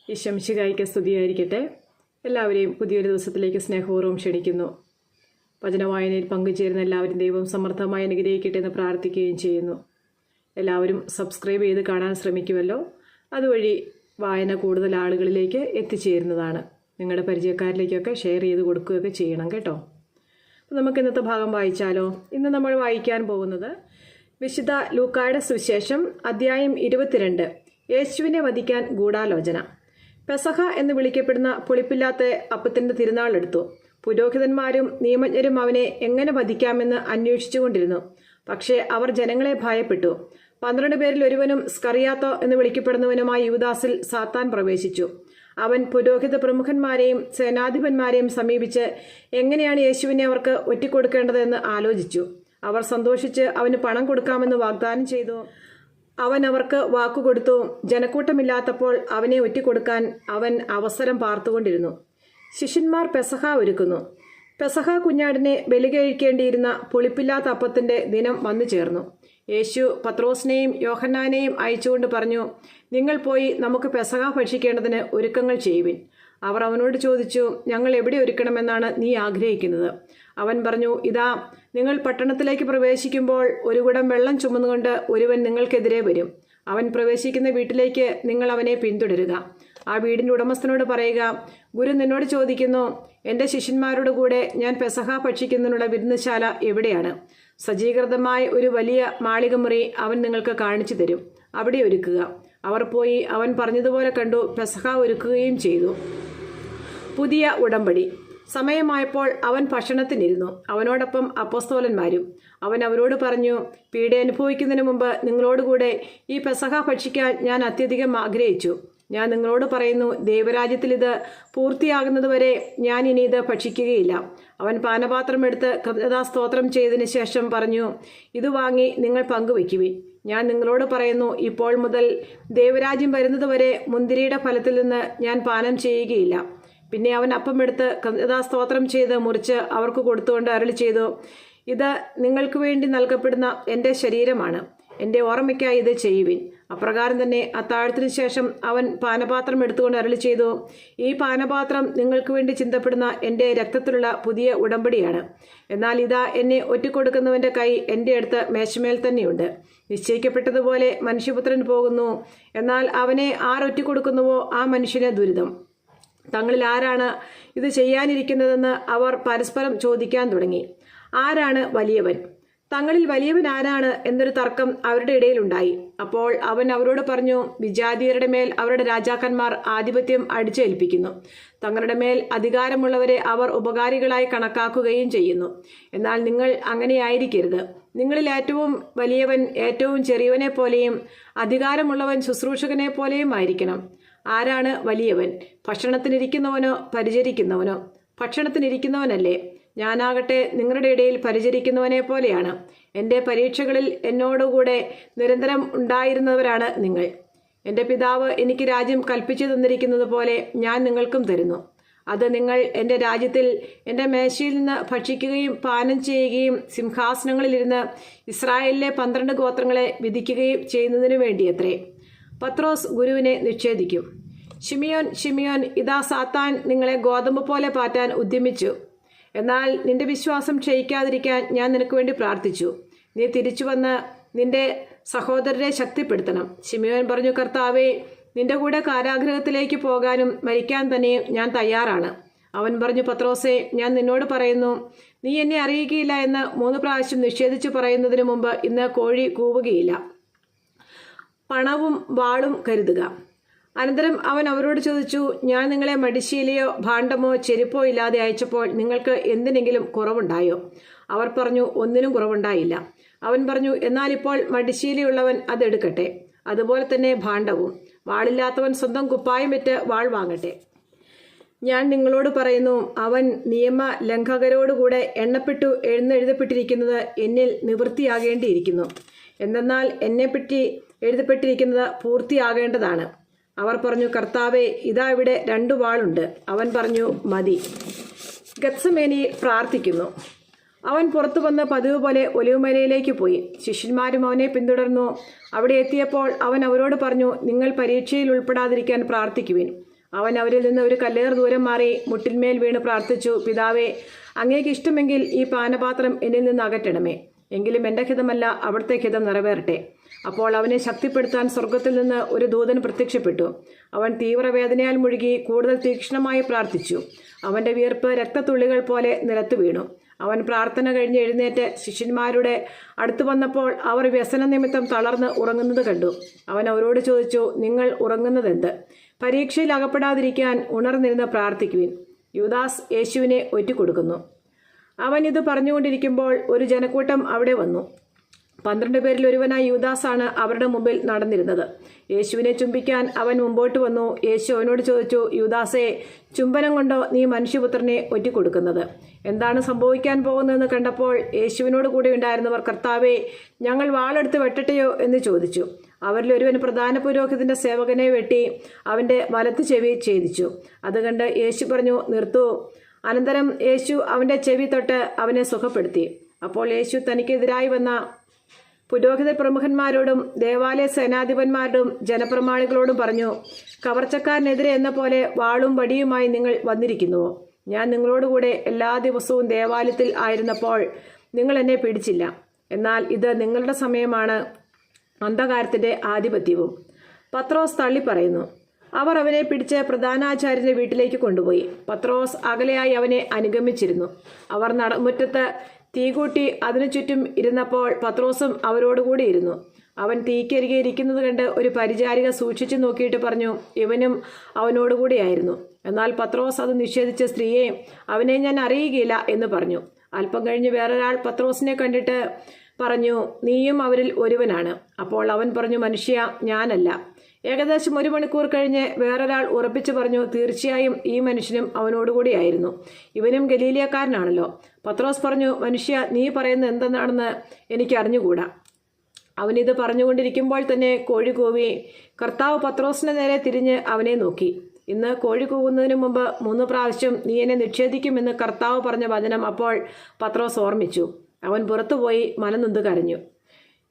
ഈശംശികായിക്ക് സ്തുതിയായിരിക്കട്ടെ. എല്ലാവരെയും പുതിയൊരു ദിവസത്തിലേക്ക് സ്നേഹപൂർവ്വം ക്ഷണിക്കുന്നു. വചനവായനയിൽ പങ്കുചേരുന്ന എല്ലാവരും ദൈവം സമർത്ഥമായി അനുഗ്രഹിക്കട്ടെ എന്ന് പ്രാർത്ഥിക്കുകയും ചെയ്യുന്നു. എല്ലാവരും സബ്സ്ക്രൈബ് ചെയ്ത് കാണാൻ ശ്രമിക്കുമല്ലോ. അതുവഴി വായന കൂടുതൽ ആളുകളിലേക്ക് എത്തിച്ചേരുന്നതാണ്. നിങ്ങളുടെ പരിചയക്കാരിലേക്കൊക്കെ ഷെയർ ചെയ്ത് കൊടുക്കുകയൊക്കെ ചെയ്യണം കേട്ടോ. അപ്പോൾ നമുക്ക് ഇന്നത്തെ ഭാഗം വായിച്ചാലോ. ഇന്ന് നമ്മൾ വായിക്കാൻ പോകുന്നത് വിശുദ്ധ ലൂക്കായുടെ സുവിശേഷം അധ്യായം 22. യേശുവിനെ വധിക്കാൻ ഗൂഢാലോചന. പെസഹ എന്ന് വിളിക്കപ്പെടുന്ന പുളിപ്പില്ലാത്ത അപ്പത്തിൻ്റെ തിരുനാൾ എടുത്തു. പുരോഹിതന്മാരും നിയമജ്ഞരും അവനെ എങ്ങനെ വധിക്കാമെന്ന് അന്വേഷിച്ചുകൊണ്ടിരുന്നു. പക്ഷേ അവർ ജനങ്ങളെ ഭയപ്പെട്ടു. 12 പേരിൽ ഒരുവനും സ്കറിയാത്തോ എന്ന് വിളിക്കപ്പെടുന്നവനുമായ യൂദാസിൽ സാത്താൻ പ്രവേശിച്ചു. അവൻ പുരോഹിത പ്രമുഖന്മാരെയും സേനാധിപന്മാരെയും സമീപിച്ച് എങ്ങനെയാണ് യേശുവിനെ അവർക്ക് ഒറ്റിക്കൊടുക്കേണ്ടതെന്ന് ആലോചിച്ചു. അവർ സന്തോഷിച്ച് അവന് പണം കൊടുക്കാമെന്ന് വാഗ്ദാനം ചെയ്തു. അവൻ അവർക്ക് വാക്കുകൊടുത്തു. ജനക്കൂട്ടമില്ലാത്തപ്പോൾ അവനെ ഒറ്റിക്കൊടുക്കാൻ അവൻ അവസരം പാർത്തുകൊണ്ടിരുന്നു. ശിഷ്യന്മാർ പെസഹ ഒരുക്കുന്നു. പെസഹ കുഞ്ഞാടിനെ ബലി കഴിക്കേണ്ടിയിരുന്ന പുളിപ്പില്ലാത്ത അപ്പത്തിൻ്റെ ദിനം വന്നു ചേർന്നു. യേശു പത്രോസിനെയും യോഹന്നാനെയും അയച്ചുകൊണ്ട് പറഞ്ഞു, നിങ്ങൾ പോയി നമുക്ക് പെസഹ ഭക്ഷിക്കേണ്ടതിന് ഒരുക്കങ്ങൾ ചെയ്യുവിൻ. അവർ അവനോട് ചോദിച്ചു, ഞങ്ങൾ എവിടെ ഒരുക്കണമെന്നാണ് നീ ആഗ്രഹിക്കുന്നത്? അവൻ പറഞ്ഞു, ഇതാ, നിങ്ങൾ പട്ടണത്തിലേക്ക് പ്രവേശിക്കുമ്പോൾ ഒരു കുടം വെള്ളം ചുമന്നുകൊണ്ട് ഒരുവൻ നിങ്ങൾക്കെതിരെ വരും. അവൻ പ്രവേശിക്കുന്ന വീട്ടിലേക്ക് നിങ്ങൾ അവനെ പിന്തുടരുക. ആ വീടിൻ്റെ ഉടമസ്ഥനോട് പറയുക, ഗുരു നിന്നോട് ചോദിക്കുന്നു, എൻ്റെ ശിഷ്യന്മാരുടെ കൂടെ ഞാൻ പെസഹ ഭക്ഷിക്കുന്നതിനുള്ള വിരുന്നുശാല എവിടെയാണ്? സജ്ജീകൃതമായ ഒരു വലിയ മാളികമുറി അവൻ നിങ്ങൾക്ക് കാണിച്ചു തരും. അവിടെ ഒരുക്കുക. അവർ പോയി അവൻ പറഞ്ഞതുപോലെ കണ്ടു. പെസഹ ഒരുക്കുകയും ചെയ്തു. പുതിയ ഉടമ്പടി. സമയമായപ്പോൾ അവൻ ഭക്ഷണത്തിനിരുന്നു. അവനോടൊപ്പം അപ്പോസ്തലന്മാരും. അവൻ അവരോട് പറഞ്ഞു, പീഡ അനുഭവിക്കുന്നതിന് മുമ്പ് നിങ്ങളോടുകൂടെ ഈ പെസഹ ഭക്ഷിക്കാൻ ഞാൻ അത്യധികം ആഗ്രഹിച്ചു. ഞാൻ നിങ്ങളോട് പറയുന്നു, ദൈവരാജ്യത്തിൽ ഇത് പൂർത്തിയാകുന്നതുവരെ ഞാൻ ഇനി ഇത് ഭക്ഷിക്കുകയില്ല. അവൻ പാനപാത്രം എടുത്ത് കൃതജ്ഞതാസ്തോത്രം ചെയ്തതിന് ശേഷം പറഞ്ഞു, ഇത് വാങ്ങി നിങ്ങൾ പങ്കുവയ്ക്കുവിൻ. ഞാൻ നിങ്ങളോട് പറയുന്നു, ഇപ്പോൾ മുതൽ ദൈവരാജ്യം വരുന്നതുവരെ മുന്തിരിയുടെ ഫലത്തിൽ നിന്ന് ഞാൻ പാനം ചെയ്യുകയില്ല. പിന്നെ അവൻ അപ്പമെടുത്ത് കൃതജ്ഞതാസ്തോത്രം ചെയ്ത് മുറിച്ച് അവർക്ക് കൊടുത്തുകൊണ്ട് അരുളി ചെയ്തു, ഇത് നിങ്ങൾക്ക് വേണ്ടി നൽകപ്പെടുന്ന എൻ്റെ ശരീരമാണ്. എൻ്റെ ഓർമ്മയ്ക്കായി ഇത് ചെയ്യുവിൻ. അപ്രകാരം തന്നെ അത്താഴത്തിന് ശേഷം അവൻ പാനപാത്രം എടുത്തുകൊണ്ട് അരുളി ചെയ്തു, ഈ പാനപാത്രം നിങ്ങൾക്ക് വേണ്ടി ചിന്തപ്പെടുന്ന എൻ്റെ രക്തത്തിലുള്ള പുതിയ ഉടമ്പടിയാണ്. എന്നാൽ ഇതാ, എന്നെ ഒറ്റിക്കൊടുക്കുന്നവൻ്റെ കൈ എൻ്റെ അടുത്ത് മേശമേൽ തന്നെയുണ്ട്. നിശ്ചയിക്കപ്പെട്ടതുപോലെ മനുഷ്യപുത്രൻ പോകുന്നു. എന്നാൽ അവനെ ആരൊറ്റിക്കൊടുക്കുന്നുവോ ആ മനുഷ്യന് ദുരിതം. തങ്ങളിൽ ആരാണ് ഇത് ചെയ്യാനിരിക്കുന്നതെന്ന് അവർ പരസ്പരം ചോദിക്കാൻ തുടങ്ങി. ആരാണ് വലിയവൻ? തങ്ങളിൽ വലിയവൻ ആരാണ് എന്നൊരു തർക്കം അവരുടെ ഇടയിലുണ്ടായി. അപ്പോൾ അവൻ അവരോട് പറഞ്ഞു, വിജാതീയരുടെ മേൽ അവരുടെ രാജാക്കന്മാർ ആധിപത്യം അടിച്ചേൽപ്പിക്കുന്നു. തങ്ങളുടെ മേൽ അധികാരമുള്ളവരെ അവർ ഉപകാരികളായി കണക്കാക്കുകയും ചെയ്യുന്നു. എന്നാൽ നിങ്ങൾ അങ്ങനെയായിരിക്കരുത്. നിങ്ങളിൽ ഏറ്റവും വലിയവൻ ഏറ്റവും ചെറിയവനെ പോലെയും അധികാരമുള്ളവൻ ശുശ്രൂഷകനെ പോലെയും ആയിരിക്കണം. ആരാണ് വലിയവൻ? ഭക്ഷണത്തിനിരിക്കുന്നവനോ പരിചരിക്കുന്നവനോ? ഭക്ഷണത്തിനിരിക്കുന്നവനല്ലേ? ഞാനാകട്ടെ നിങ്ങളുടെ ഇടയിൽ പരിചരിക്കുന്നവനെ പോലെയാണ്. എൻ്റെ പരീക്ഷകളിൽ എന്നോടുകൂടെ നിരന്തരം ഉണ്ടായിരുന്നവരാണ് നിങ്ങൾ. എൻ്റെ പിതാവ് എനിക്ക് രാജ്യം കൽപ്പിച്ചു തന്നിരിക്കുന്നത് പോലെ ഞാൻ നിങ്ങൾക്കും തരുന്നു. അത് നിങ്ങൾ എൻ്റെ രാജ്യത്തിൽ എൻ്റെ മേശയിൽ നിന്ന് ഭക്ഷിക്കുകയും പാനം ചെയ്യുകയും സിംഹാസനങ്ങളിലിരുന്ന് ഇസ്രായേലിലെ 12 ഗോത്രങ്ങളെ വിധിക്കുകയും ചെയ്യുന്നതിനു വേണ്ടിയത്രേ. പത്രോസ് ഗുരുവിനെ നിഷേധിക്കും. ശിമിയോൻ, ശിമിയോൻ, ഇതാ സാത്താൻ നിങ്ങളെ ഗോതമ്പ് പോലെ പാറ്റാൻ ഉദ്യമിച്ചു. എന്നാൽ നിന്റെ വിശ്വാസം ക്ഷയിക്കാതിരിക്കാൻ ഞാൻ നിനക്ക് വേണ്ടി പ്രാർത്ഥിച്ചു. നീ തിരിച്ചു വന്ന് നിന്റെ സഹോദരരെ ശക്തിപ്പെടുത്തണം. ശിമിയോൻ പറഞ്ഞു, കർത്താവേ, നിന്റെ കൂടെ കാരാഗൃഹത്തിലേക്ക് പോകാനും മരിക്കാൻ തന്നെയും ഞാൻ തയ്യാറാണ്. അവൻ പറഞ്ഞു, പത്രോസേ, ഞാൻ നിന്നോട് പറയുന്നു, നീ എന്നെ അറിയുകയില്ല എന്ന് 3 പ്രാവശ്യം നിഷേധിച്ചു പറയുന്നതിന് മുമ്പ് ഇന്ന് കോഴി കൂവുകയില്ല. പണവും വാളും കരുതുക. അനന്തരം അവൻ അവരോട് ചോദിച്ചു, ഞാൻ നിങ്ങളെ മടിശീലയോ ഭാണ്ഡമോ ചെരുപ്പോ ഇല്ലാതെ അയച്ചപ്പോൾ നിങ്ങൾക്ക് എന്തിനെങ്കിലും കുറവുണ്ടായോ? അവർ പറഞ്ഞു, ഒന്നിനും കുറവുണ്ടായില്ല. അവൻ പറഞ്ഞു, എന്നാൽ ഇപ്പോൾ മടിശീലയുള്ളവൻ അതെടുക്കട്ടെ. അതുപോലെ തന്നെ ഭാണ്ഡവും. വാളില്ലാത്തവൻ സ്വന്തം കുപ്പായം വിറ്റ് വാൾ വാങ്ങട്ടെ. ഞാൻ നിങ്ങളോട് പറയുന്നു, അവൻ നിയമ ലംഘകരോടുകൂടെ എണ്ണപ്പെട്ടു എഴുതെപ്പെട്ടിരിക്കുന്നത് എന്നിൽ നിവൃത്തിയാകേണ്ടിയിരിക്കുന്നു. എന്തെന്നാൽ എന്നെപ്പറ്റി എഴുതപ്പെട്ടിരിക്കുന്നത് പൂർത്തിയാകേണ്ടതാണ്. അവർ പറഞ്ഞു, കർത്താവേ, ഇതാ ഇവിടെ 2 വാളുണ്ട്. അവൻ പറഞ്ഞു, മതി. ഗത്സമേനിയിൽ പ്രാർത്ഥിക്കുന്നു. അവൻ പുറത്തു വന്ന് പതിവ് പോലെ ഒലിവുമലയിലേക്ക് പോയി. ശിഷ്യന്മാരും അവനെ പിന്തുടർന്നു. അവിടെ എത്തിയപ്പോൾ അവൻ അവരോട് പറഞ്ഞു, നിങ്ങൾ പരീക്ഷയിൽ ഉൾപ്പെടാതിരിക്കാൻ പ്രാർത്ഥിക്കുവിൻ. അവൻ അവരിൽ നിന്ന് ഒരു കല്ലേറ് ദൂരം മാറി മുട്ടിന്മേൽ വീണ് പ്രാർത്ഥിച്ചു, പിതാവേ, അങ്ങേക്ക് ഇഷ്ടമെങ്കിൽ ഈ പാനപാത്രം എന്നിൽ നിന്ന് അകറ്റണമേ. എങ്കിലും എൻ്റെ ഹിതമല്ല, അവിടുത്തെ ഹിതം നിറവേറട്ടെ. അപ്പോൾ അവനെ ശക്തിപ്പെടുത്താൻ സ്വർഗത്തിൽ നിന്ന് ഒരു ദൂതൻ പ്രത്യക്ഷപ്പെട്ടു. അവൻ തീവ്രവേദനയാൽ മുഴുകി കൂടുതൽ തീക്ഷ്ണമായി പ്രാർത്ഥിച്ചു. അവൻ്റെ വിയർപ്പ് രക്തത്തുള്ളികൾ പോലെ നിലത്തു വീണു. അവൻ പ്രാർത്ഥന കഴിഞ്ഞ് എഴുന്നേറ്റ് ശിഷ്യന്മാരുടെ അടുത്ത് വന്നപ്പോൾ അവർ വ്യസന നിമിത്തം തളർന്ന് ഉറങ്ങുന്നത് കണ്ടു. അവൻ അവരോട് ചോദിച്ചു, നിങ്ങൾ ഉറങ്ങുന്നതെന്ത്? പരീക്ഷയിൽ അകപ്പെടാതിരിക്കാൻ ഉണർന്നിരുന്ന് പ്രാർത്ഥിക്കുവിൻ. യൂദാസ് യേശുവിനെ ഒറ്റുകൊടുക്കുന്നു. അവൻ ഇത് പറഞ്ഞുകൊണ്ടിരിക്കുമ്പോൾ ഒരു ജനക്കൂട്ടം അവിടെ വന്നു. 12 പേരിൽ ഒരുവനായ യൂദാസാണ് അവരുടെ മുമ്പിൽ നടന്നിരുന്നത്. യേശുവിനെ ചുംബിക്കാൻ അവൻ മുമ്പോട്ട് വന്നു. യേശു അവനോട് ചോദിച്ചു, യൂദാസേ, ചുംബനം കൊണ്ടോ നീ മനുഷ്യപുത്രനെ ഒറ്റിക്കൊടുക്കുന്നത്? എന്താണ് സംഭവിക്കാൻ പോകുന്നതെന്ന് കണ്ടപ്പോൾ യേശുവിനോട് കൂടെ ഉണ്ടായിരുന്നവർ, കർത്താവേ, ഞങ്ങൾ വാളെടുത്ത് വെട്ടട്ടെയോ എന്ന് ചോദിച്ചു. അവരിൽ ഒരുവൻ പ്രധാന പുരോഹിതന്റെ സേവകനെ വെട്ടി അവൻ്റെ വലത്ത് ചെവി ഛേദിച്ചു. അത് കണ്ട് യേശു പറഞ്ഞു, നിർത്തൂ. അനന്തരം യേശു അവൻ്റെ ചെവി തൊട്ട് അവനെ സുഖപ്പെടുത്തി. അപ്പോൾ യേശു തനിക്കെതിരായി വന്ന പുരോഹിത പ്രമുഖന്മാരോടും ദേവാലയ സേനാധിപന്മാരോടും ജനപ്രമാണികളോടും പറഞ്ഞു, കവർച്ചക്കാരനെതിരെ എന്ന പോലെ വാളും വടിയുമായി നിങ്ങൾ വന്നിരിക്കുന്നുവോ? ഞാൻ നിങ്ങളോടുകൂടെ എല്ലാ ദിവസവും ദേവാലയത്തിൽ ആയിരുന്നപ്പോൾ നിങ്ങൾ എന്നെ പിടിച്ചില്ല. എന്നാൽ ഇത് നിങ്ങളുടെ സമയമാണ് അന്ധകാരത്തിൻ്റെ ആധിപത്യവും. പത്രോസ് തള്ളി പറയുന്നു. അവർ അവനെ പിടിച്ച് പ്രധാനാചാര്യന്റെ വീട്ടിലേക്ക് കൊണ്ടുപോയി. പത്രോസ് അകലെയായി അവനെ അനുഗമിച്ചിരുന്നു. അവർ മുറ്റത്ത് തീകൂട്ടി അതിനു ചുറ്റും ഇരുന്നപ്പോൾ പത്രോസും അവരോടുകൂടി ഇരുന്നു. അവൻ തീക്കരികെ ഇരിക്കുന്നത് കണ്ട് ഒരു പരിചാരിക സൂക്ഷിച്ചു നോക്കിയിട്ട് പറഞ്ഞു, ഇവനും അവനോടുകൂടിയായിരുന്നു. എന്നാൽ പത്രോസ് അത് നിഷേധിച്ച, സ്ത്രീയെ, അവനെ ഞാൻ അറിയുകയില്ല എന്ന് പറഞ്ഞു. അല്പം കഴിഞ്ഞ് വേറൊരാൾ പത്രോസിനെ കണ്ടിട്ട് പറഞ്ഞു, നീയും അവരിൽ ഒരുവനാണ്. അപ്പോൾ അവൻ പറഞ്ഞു, മനുഷ്യ, ഞാനല്ല. ഏകദേശം 1 മണിക്കൂർ കഴിഞ്ഞ് വേറൊരാൾ ഉറപ്പിച്ചു പറഞ്ഞു, തീർച്ചയായും ഈ മനുഷ്യനും അവനോടുകൂടിയായിരുന്നു. ഇവനും ഗലീലിയക്കാരനാണല്ലോ. പത്രോസ് പറഞ്ഞു, മനുഷ്യ, നീ പറയുന്നത് എന്തെന്നാണെന്ന് എനിക്ക് അറിഞ്ഞുകൂടാ. അവനിത് പറഞ്ഞുകൊണ്ടിരിക്കുമ്പോൾ തന്നെ കോഴി കൂവി. കർത്താവ് പത്രോസിന്റെ നേരെ തിരിഞ്ഞ് അവനെ നോക്കി. ഇന്ന് കോഴി കൂവുന്നതിന് മുമ്പ് 3 പ്രാവശ്യം നീ എന്നെ നിഷേധിക്കുമെന്ന് കർത്താവ് പറഞ്ഞ വചനം അപ്പോൾ പത്രോസ് ഓർമ്മിച്ചു. അവൻ പുറത്തുപോയി മനനൊന്ത് കരഞ്ഞു.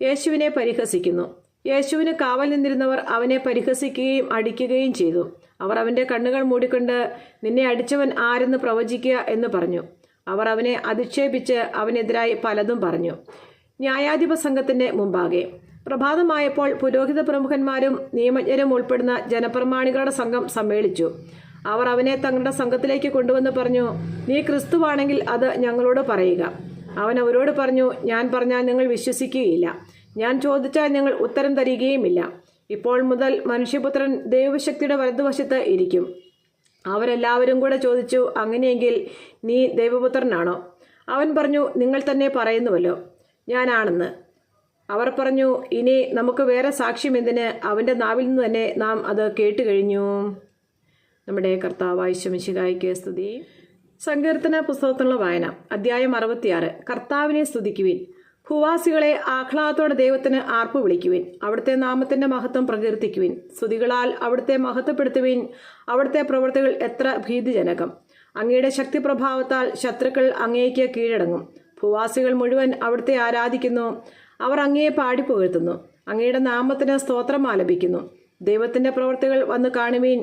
യേശുവിനെ പരിഹസിക്കുന്നു. യേശുവിന് കാവൽ നിന്നിരുന്നവർ അവനെ പരിഹസിക്കുകയും അടിക്കുകയും ചെയ്തു. അവർ അവൻ്റെ കണ്ണുകൾ മൂടിക്കൊണ്ട്, നിന്നെ അടിച്ചവൻ ആരെന്ന് പ്രവചിക്കുക എന്ന് പറഞ്ഞു. അവർ അവനെ അധിക്ഷേപിച്ച് അവനെതിരായി പലതും പറഞ്ഞു. ന്യായാധിപ സംഘത്തിൻ്റെ മുമ്പാകെ പ്രഭാതമായപ്പോൾ പുരോഹിത പ്രമുഖന്മാരും നിയമജ്ഞരും ഉൾപ്പെടുന്ന ജനപ്രമാണികളുടെ സംഘം സമ്മേളിച്ചു. അവർ അവനെ തങ്ങളുടെ സംഘത്തിലേക്ക് കൊണ്ടുവന്ന് പറഞ്ഞു, നീ ക്രിസ്തുവാണെങ്കിൽ അത് ഞങ്ങളോട് പറയുക. അവൻ അവരോട് പറഞ്ഞു, ഞാൻ പറഞ്ഞാൽ നിങ്ങൾ വിശ്വസിക്കുകയില്ല. ഞാൻ ചോദിച്ചാൽ നിങ്ങൾ ഉത്തരം തരികയുമില്ല. ഇപ്പോൾ മുതൽ മനുഷ്യപുത്രൻ ദൈവശക്തിയുടെ വലതുവശത്ത് ഇരിക്കും. അവരെല്ലാവരും കൂടെ ചോദിച്ചു, അങ്ങനെയെങ്കിൽ നീ ദൈവപുത്രനാണോ? അവൻ പറഞ്ഞു, നിങ്ങൾ തന്നെ പറയുന്നുവല്ലോ, ഞാനാണെന്ന്. അവർ പറഞ്ഞു, ഇനി നമുക്ക് വേറെ സാക്ഷ്യം എന്തിന്? അവൻ്റെ നാവിൽ നിന്ന് തന്നെ നാം അത് കേട്ട് കഴിഞ്ഞു. നമ്മുടെ കർത്താവായ മിശിഹായ്ക്ക് സ്തുതി. സങ്കീർത്തന പുസ്തകത്തിലുള്ള വായന, അധ്യായം 66. കർത്താവിനെ സ്തുതിക്കുവിൻ. ഭൂവാസികളെ ആഹ്ലാദത്തോടെ ദൈവത്തിന് ആർപ്പ് വിളിക്കുവിൻ. അവിടുത്തെ നാമത്തിന്റെ മഹത്വം പ്രകീർത്തിക്കുവിൻ. സ്തുതികളാൽ അവിടുത്തെ മഹത്വപ്പെടുത്തുവിൻ. അവിടുത്തെ പ്രവൃത്തികൾ എത്ര ഭീതിജനകം! അങ്ങയുടെ ശക്തിപ്രഭാവത്താൽ ശത്രുക്കൾ അങ്ങേക്ക് കീഴടങ്ങും. ഭൂവാസികൾ മുഴുവൻ അവിടുത്തെ ആരാധിക്കുന്നു. അവർ അങ്ങയെ പാടിപ്പുകഴ്ത്തുന്നു. അങ്ങയുടെ നാമത്തിന് സ്തോത്രം ആലപിക്കുന്നു. ദൈവത്തിന്റെ പ്രവൃത്തികൾ വന്ന് കാണുവീൻ.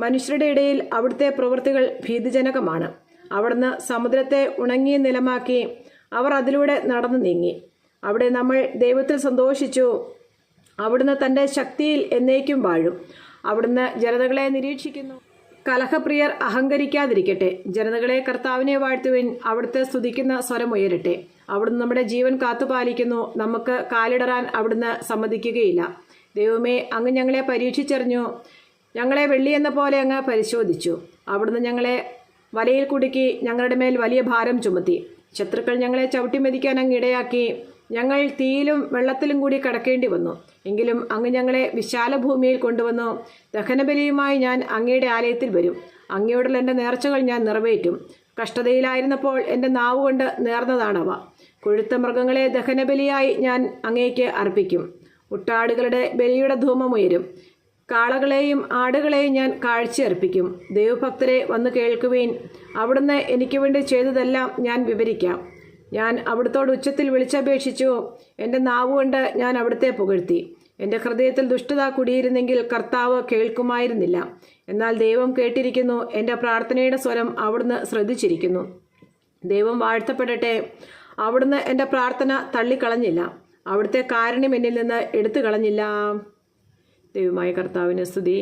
മനുഷ്യരുടെ ഇടയിൽ അവിടുത്തെ പ്രവൃത്തികൾ ഭീതിജനകമാണ്. അവിടുന്ന് സമുദ്രത്തെ ഉണങ്ങിയ നിലമാക്കി. അവർ അതിലൂടെ നടന്നു നീങ്ങി. അവിടെ നമ്മൾ ദൈവത്തിൽ സന്തോഷിച്ചു. അവിടുന്ന് തൻ്റെ ശക്തിയിൽ എന്നേക്കും വാഴും. അവിടുന്ന് ജനതകളെ നിരീക്ഷിക്കുന്നു. കലഹപ്രിയർ അഹങ്കരിക്കാതിരിക്കട്ടെ. ജനതകളെ കർത്താവിനെ വാഴ്ത്തുവിൻ. അവിടുത്തെ സ്തുതിക്കുന്ന സ്വരമുയരട്ടെ. അവിടുന്ന് നമ്മുടെ ജീവൻ കാത്തുപാലിക്കുന്നു. നമുക്ക് കാലിടറാൻ അവിടുന്ന് സമ്മതിക്കുകയില്ല. ദൈവമേ, അങ്ങ് ഞങ്ങളെ പരീക്ഷിച്ചറിഞ്ഞു. ഞങ്ങളെ വെള്ളിയെന്ന പോലെ അങ്ങ് പരിശോധിച്ചു. അവിടുന്ന് ഞങ്ങളെ വലയിൽ കുടുക്കി ഞങ്ങളുടെ മേൽ വലിയ ഭാരം ചുമത്തി. ശത്രുക്കൾ ഞങ്ങളെ ചവിട്ടിമെതിക്കാൻ അങ്ങ് ഇടയാക്കി. ഞങ്ങൾ തീയിലും വെള്ളത്തിലും കൂടി കടക്കേണ്ടി വന്നു. എങ്കിലും അങ്ങ് ഞങ്ങളെ വിശാല ഭൂമിയിൽ കൊണ്ടുവന്നു. ദഹനബലിയുമായി ഞാൻ അങ്ങയുടെ ആലയത്തിൽ വരും. അങ്ങയോടുള്ള എൻ്റെ നേർച്ചകൾ ഞാൻ നിറവേറ്റും. കഷ്ടതയിലായിരുന്നപ്പോൾ എൻ്റെ നാവുകൊണ്ട് നേർന്നതാണവ. കൊഴുത്ത മൃഗങ്ങളെ ദഹനബലിയായി ഞാൻ അങ്ങേക്ക് അർപ്പിക്കും. ഉട്ടാടുകളുടെ ബലിയുടെ ധൂമമുയരും. കാളകളെയും ആടുകളെയും ഞാൻ കാഴ്ചയർപ്പിക്കും. ദൈവഭക്തരെ വന്ന് കേൾക്കുവീൻ. അവിടുന്ന് എനിക്ക് വേണ്ടി ചെയ്തതെല്ലാം ഞാൻ വിവരിക്കാം. ഞാൻ അവിടുത്തോട് ഉച്ചത്തിൽ വിളിച്ചപേക്ഷിച്ചു. എൻ്റെ നാവുകൊണ്ട് ഞാൻ അവിടുത്തെ പുകഴ്ത്തി. എൻ്റെ ഹൃദയത്തിൽ ദുഷ്ടത കുടിയിരുന്നെങ്കിൽ കർത്താവ് കേൾക്കുമായിരുന്നില്ല. എന്നാൽ ദൈവം കേട്ടിരിക്കുന്നു, എൻ്റെ പ്രാർത്ഥനയുടെ സ്വരം അവിടുന്ന് ശ്രദ്ധിച്ചിരിക്കുന്നു. ദൈവം വാഴ്ത്തപ്പെടട്ടെ. അവിടുന്ന് എൻ്റെ പ്രാർത്ഥന തള്ളിക്കളഞ്ഞില്ല, അവിടുത്തെ കാരുണ്യം എന്നിൽ നിന്ന് എടുത്തു കളഞ്ഞില്ല. ദൈവമായ കർത്താവിന് സ്തുതി.